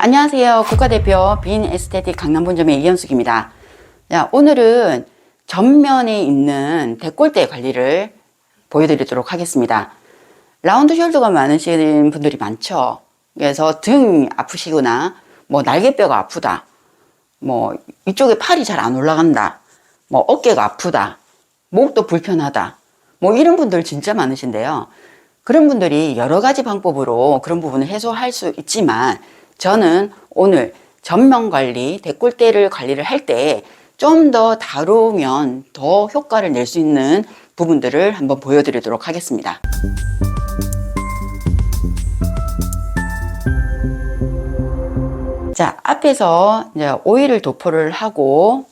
안녕하세요. 국가대표 빈 에스테틱 강남본점의 이현숙입니다. 자, 오늘은 전면에 있는 데콜테 관리를 보여드리도록 하겠습니다. 라운드 숄더가 많으신 분들이 많죠. 그래서 등 아프시거나 날개뼈가 아프다, 이쪽에 팔이 잘 안 올라간다, 어깨가 아프다, 목도 불편하다, 이런 분들 진짜 많으신데요. 그런 분들이 여러 가지 방법으로 그런 부분을 해소할 수 있지만, 저는 오늘 전면 관리, 데콜테를 관리를 할 때 좀 더 다루면 더 효과를 낼 수 있는 부분들을 한번 보여드리도록 하겠습니다. 자, 앞에서 이제 오일을 도포를 하고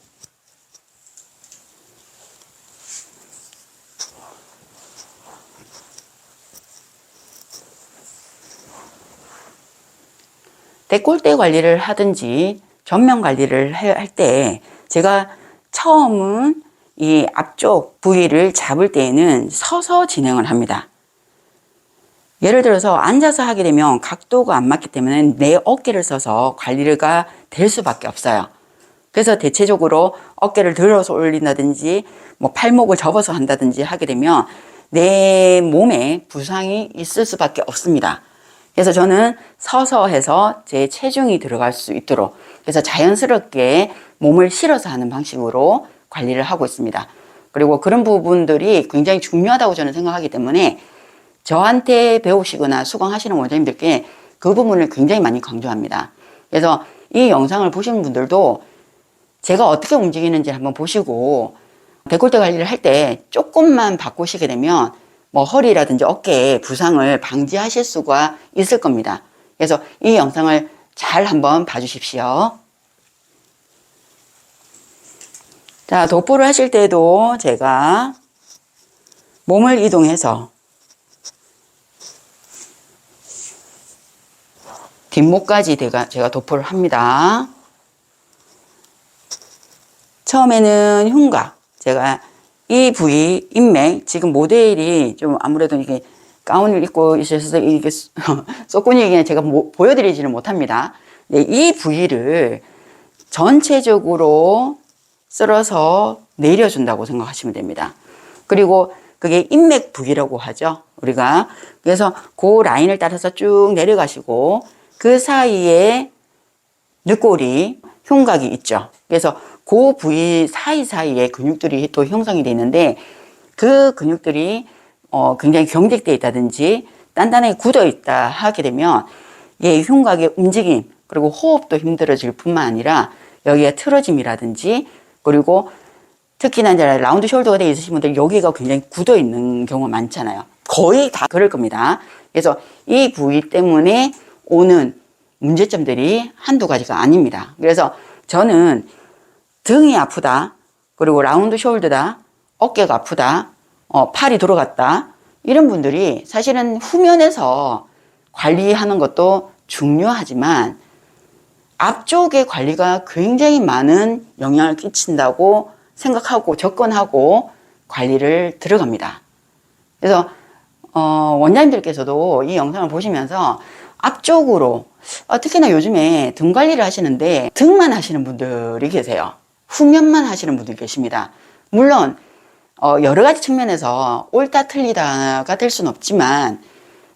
데콜테 관리를 하든지 전면 관리를 할 때 제가 처음은 이 앞쪽 부위를 잡을 때에는 서서 진행을 합니다. 예를 들어서 앉아서 하게 되면 각도가 안 맞기 때문에 내 어깨를 써서 관리가 될 수밖에 없어요. 그래서 대체적으로 어깨를 들어서 올린다든지 팔목을 접어서 한다든지 하게 되면 내 몸에 부상이 있을 수밖에 없습니다. 그래서 저는 서서 해서 제 체중이 들어갈 수 있도록, 그래서 자연스럽게 몸을 실어서 하는 방식으로 관리를 하고 있습니다. 그리고 그런 부분들이 굉장히 중요하다고 저는 생각하기 때문에 저한테 배우시거나 수강하시는 원장님들께 그 부분을 굉장히 많이 강조합니다. 그래서 이 영상을 보시는 분들도 제가 어떻게 움직이는지 한번 보시고 데콜테 관리를 할 때 조금만 바꾸시게 되면 허리라든지 어깨에 부상을 방지하실 수가 있을 겁니다. 그래서 이 영상을 잘 한번 봐주십시오. 자, 도포를 하실 때도 제가 몸을 이동해서 뒷목까지 제가 도포를 합니다. 처음에는 흉곽, 제가 이 부위, 인맥, 지금 모델이 좀 아무래도 이게 가운을 입고 있어서 이게 쏙군이 제가 보여드리지는 못합니다. 네, 이 부위를 전체적으로 쓸어서 내려준다고 생각하시면 됩니다. 그리고 그게 인맥 부위라고 하죠, 우리가. 그래서 그 라인을 따라서 쭉 내려가시고 그 사이에 늑골이, 흉곽이 있죠. 그래서 그 부위 사이사이에 근육들이 또 형성이 되어 있는데 그 근육들이 굉장히 경직되어 있다든지 단단하게 굳어 있다 하게 되면 이 흉곽의 움직임 그리고 호흡도 힘들어질 뿐만 아니라 여기가 틀어짐이라든지, 그리고 특히나 이제 라운드 숄더가 되어 있으신 분들 여기가 굉장히 굳어 있는 경우가 많잖아요. 거의 다 그럴 겁니다. 그래서 이 부위 때문에 오는 문제점들이 한두 가지가 아닙니다. 그래서 저는 등이 아프다, 그리고 라운드 숄더다, 어깨가 아프다, 팔이 돌아갔다, 이런 분들이 사실은 후면에서 관리하는 것도 중요하지만 앞쪽의 관리가 굉장히 많은 영향을 끼친다고 생각하고 접근하고 관리를 들어갑니다. 그래서 원장님들께서도 이 영상을 보시면서 앞쪽으로, 특히나 요즘에 등 관리를 하시는데 등만 하시는 분들이 계세요. 후면만 하시는 분들이 계십니다. 물론 여러 가지 측면에서 옳다 틀리다가 될 수는 없지만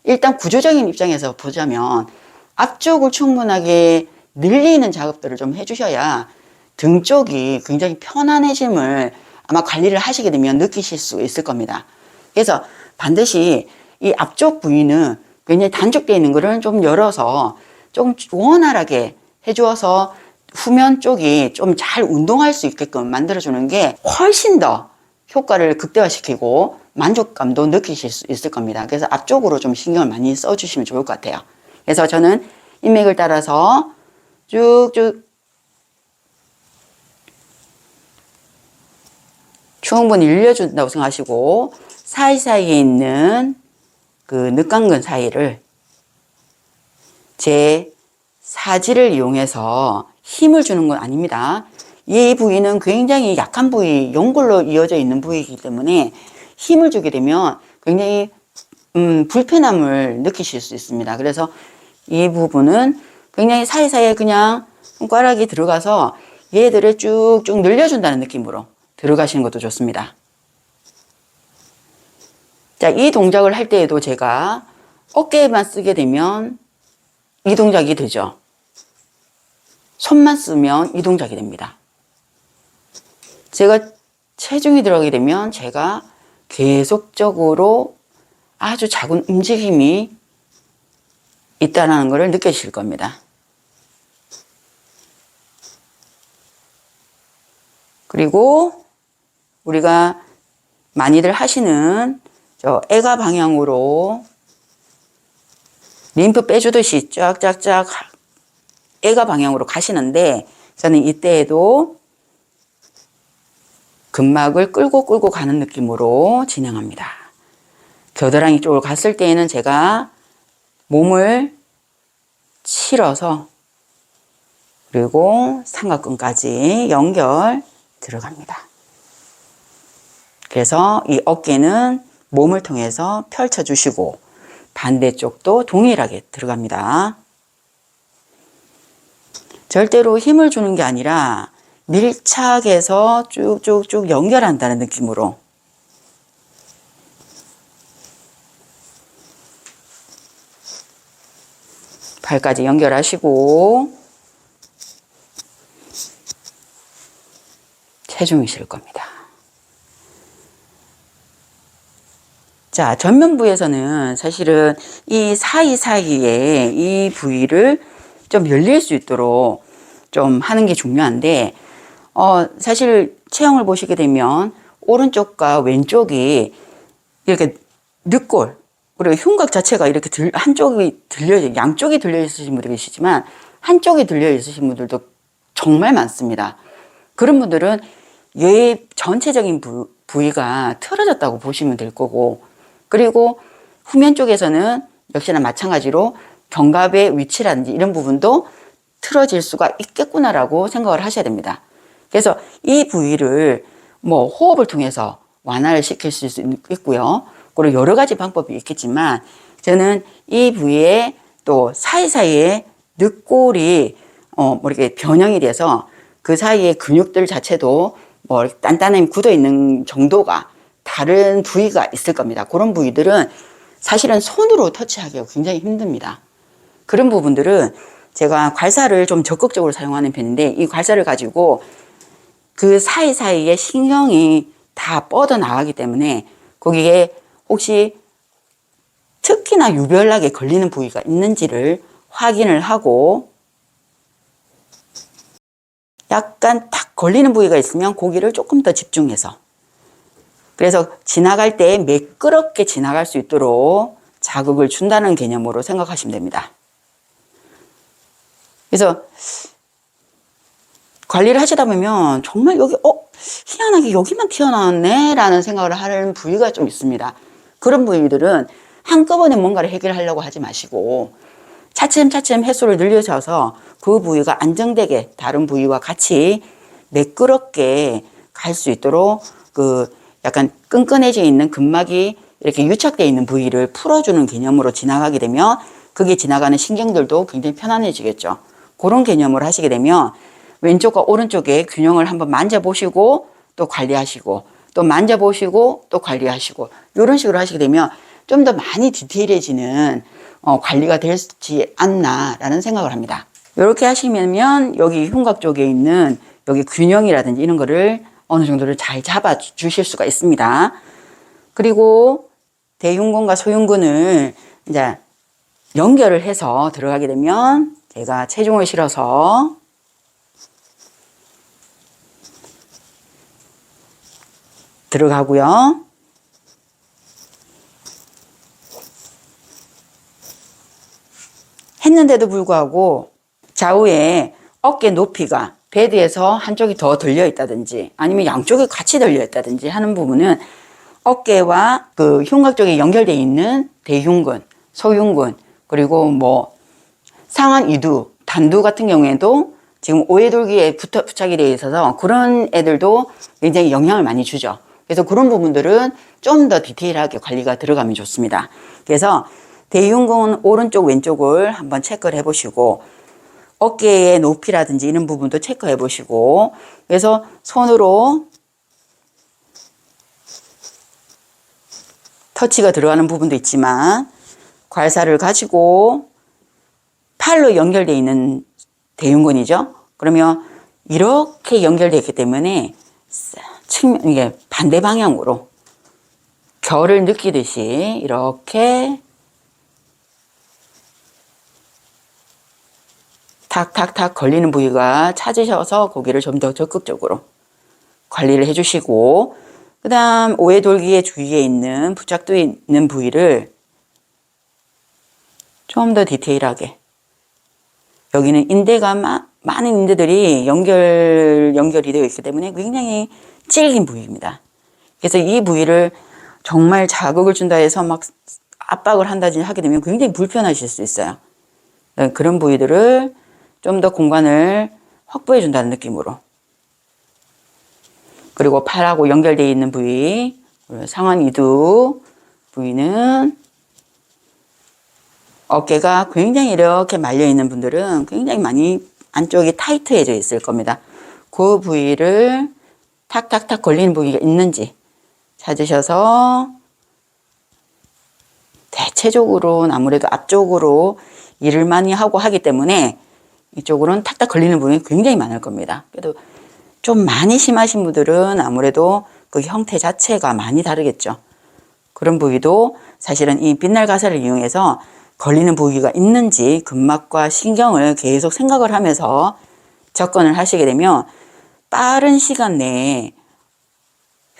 일단 구조적인 입장에서 보자면 앞쪽을 충분하게 늘리는 작업들을 좀 해주셔야 등 쪽이 굉장히 편안해짐을 아마 관리를 하시게 되면 느끼실 수 있을 겁니다. 그래서 반드시 이 앞쪽 부위는 굉장히 단축되어 있는 거를 좀 열어서 좀 원활하게 해주어서 후면 쪽이 좀 잘 운동할 수 있게끔 만들어주는 게 훨씬 더 효과를 극대화시키고 만족감도 느끼실 수 있을 겁니다. 그래서 앞쪽으로 좀 신경을 많이 써주시면 좋을 것 같아요. 그래서 저는 인맥을 따라서 쭉쭉 충분히 늘려준다고 생각하시고 사이사이에 있는 그 늑간근 사이를 제 사지를 이용해서 힘을 주는 건 아닙니다. 이 부위는 굉장히 약한 부위, 연골로 이어져 있는 부위이기 때문에 힘을 주게 되면 굉장히 불편함을 느끼실 수 있습니다. 그래서 이 부분은 굉장히 사이사이에 그냥 손가락이 들어가서 얘들을 쭉쭉 늘려준다는 느낌으로 들어가시는 것도 좋습니다. 자, 이 동작을 할 때에도 제가 어깨에만 쓰게 되면 이 동작이 되죠. 손만 쓰면 이 동작이 됩니다. 제가 체중이 들어가게 되면 제가 계속적으로 아주 작은 움직임이 있다는 것을 느끼실 겁니다. 그리고 우리가 많이들 하시는 저 애가 방향으로 림프 빼주듯이 쫙쫙쫙 애가 방향으로 가시는데 저는 이때에도 근막을 끌고 가는 느낌으로 진행합니다. 겨드랑이 쪽으로 갔을 때에는 제가 몸을 실어서 그리고 삼각근까지 연결 들어갑니다. 그래서 이 어깨는 몸을 통해서 펼쳐주시고 반대쪽도 동일하게 들어갑니다. 절대로 힘을 주는 게 아니라 밀착해서 쭉쭉쭉 연결한다는 느낌으로 발까지 연결하시고 체중이 실 겁니다. 자, 전면부에서는 사실은 이 사이사이에 이 부위를 좀 열릴 수 있도록 좀 하는 게 중요한데, 사실 체형을 보시게 되면 오른쪽과 왼쪽이 이렇게 늑골, 그리고 흉곽 자체가 이렇게 한쪽이 양쪽이 들려 있으신 분들이 계시지만 한쪽이 들려 있으신 분들도 정말 많습니다. 그런 분들은 뇌 전체적인 부위가 틀어졌다고 보시면 될 거고, 그리고 후면 쪽에서는 역시나 마찬가지로 견갑의 위치라든지 이런 부분도 틀어질 수가 있겠구나라고 생각을 하셔야 됩니다. 그래서 이 부위를 뭐 호흡을 통해서 완화를 시킬 수 있고요. 그리고 여러 가지 방법이 있겠지만 저는 이 부위에 또 사이사이에 늑골이 뭐 이렇게 변형이 돼서 그 사이에 근육들 자체도 뭐 단단히 굳어 있는 정도가 다른 부위가 있을 겁니다. 그런 부위들은 사실은 손으로 터치하기가 굉장히 힘듭니다. 그런 부분들은 제가 괄사를 좀 적극적으로 사용하는 편인데 이 괄사를 가지고 그 사이사이에 신경이 다 뻗어나가기 때문에 거기에 혹시 특히나 유별나게 걸리는 부위가 있는지를 확인을 하고 약간 탁 걸리는 부위가 있으면 고기를 조금 더 집중해서 그래서 지나갈 때 매끄럽게 지나갈 수 있도록 자극을 준다는 개념으로 생각하시면 됩니다. 그래서 관리를 하시다 보면 정말 여기 희한하게 여기만 튀어나왔네 라는 생각을 하는 부위가 좀 있습니다. 그런 부위들은 한꺼번에 뭔가를 해결하려고 하지 마시고 차츰차츰 횟수를 늘려줘서 그 부위가 안정되게 다른 부위와 같이 매끄럽게 갈 수 있도록 그 약간 끈끈해져 있는 근막이 이렇게 유착되어 있는 부위를 풀어주는 개념으로 지나가게 되면 그게 지나가는 신경들도 굉장히 편안해지겠죠. 그런 개념으로 하시게 되면 왼쪽과 오른쪽의 균형을 한번 만져보시고 또 관리하시고 또 만져보시고 또 관리하시고 이런 식으로 하시게 되면 좀 더 많이 디테일해지는 관리가 되지 않나라는 생각을 합니다. 이렇게 하시면 여기 흉곽 쪽에 있는 여기 균형이라든지 이런 거를 어느 정도를 잘 잡아 주실 수가 있습니다. 그리고 대흉근과 소흉근을 이제 연결을 해서 들어가게 되면 제가 체중을 실어서 들어가고요. 했는데도 불구하고 좌우에 어깨 높이가 베드에서 한쪽이 더 들려 있다든지 아니면 양쪽이 같이 들려 있다든지 하는 부분은 어깨와 그 흉곽 쪽에 연결되어 있는 대흉근, 소흉근, 그리고 뭐 상완 이두, 단두 같은 경우에도 지금 오해돌기에 부착이 되어 있어서 그런 애들도 굉장히 영향을 많이 주죠. 그래서 그런 부분들은 좀 더 디테일하게 관리가 들어가면 좋습니다. 그래서 대흉근 오른쪽 왼쪽을 한번 체크를 해보시고 어깨의 높이라든지 이런 부분도 체크해 보시고, 그래서 손으로 터치가 들어가는 부분도 있지만 괄사를 가지고 팔로 연결되어 있는 대흉근이죠. 그러면 이렇게 연결되어 있기 때문에 이게 반대 방향으로 결을 느끼듯이 이렇게 탁탁탁 걸리는 부위가 찾으셔서 고기를 좀 더 적극적으로 관리를 해주시고, 그 다음 오해돌기의 주위에 있는 부착되어 있는 부위를 좀 더 디테일하게, 여기는 인대가 많은 인대들이 연결이 되어 있기 때문에 굉장히 질긴 부위입니다. 그래서 이 부위를 정말 자극을 준다 해서 막 압박을 한다든지 하게 되면 굉장히 불편하실 수 있어요. 그런 부위들을 좀 더 공간을 확보해 준다는 느낌으로. 그리고 팔하고 연결되어 있는 부위, 상완 이두 부위는 어깨가 굉장히 이렇게 말려 있는 분들은 굉장히 많이 안쪽이 타이트해져 있을 겁니다. 그 부위를 탁탁탁 걸리는 부위가 있는지 찾으셔서, 대체적으로는 아무래도 앞쪽으로 일을 많이 하고 하기 때문에 이쪽으로는 탁탁 걸리는 부분이 굉장히 많을 겁니다. 그래도 좀 많이 심하신 분들은 아무래도 그 형태 자체가 많이 다르겠죠. 그런 부위도 사실은 이 빛날 가사를 이용해서 걸리는 부위가 있는지 근막과 신경을 계속 생각을 하면서 접근을 하시게 되면 빠른 시간 내에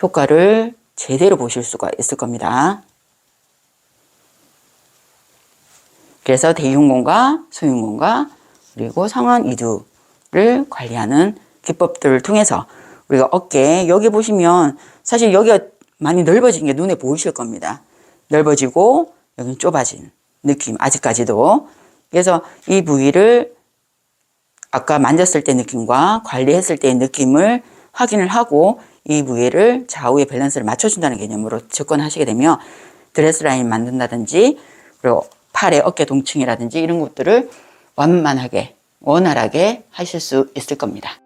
효과를 제대로 보실 수가 있을 겁니다. 그래서 대흉근과 소흉근과 그리고 상완 이두를 관리하는 기법들을 통해서 우리가 어깨, 여기 보시면 사실 여기가 많이 넓어진 게 눈에 보이실 겁니다. 넓어지고 여기는 좁아진 느낌, 아직까지도. 그래서 이 부위를 아까 만졌을 때 느낌과 관리했을 때의 느낌을 확인을 하고 이 부위를 좌우의 밸런스를 맞춰준다는 개념으로 접근하시게 되면 드레스 라인 만든다든지, 그리고 팔의 어깨 동층이라든지 이런 것들을 완만하게 원활하게 하실 수 있을 겁니다.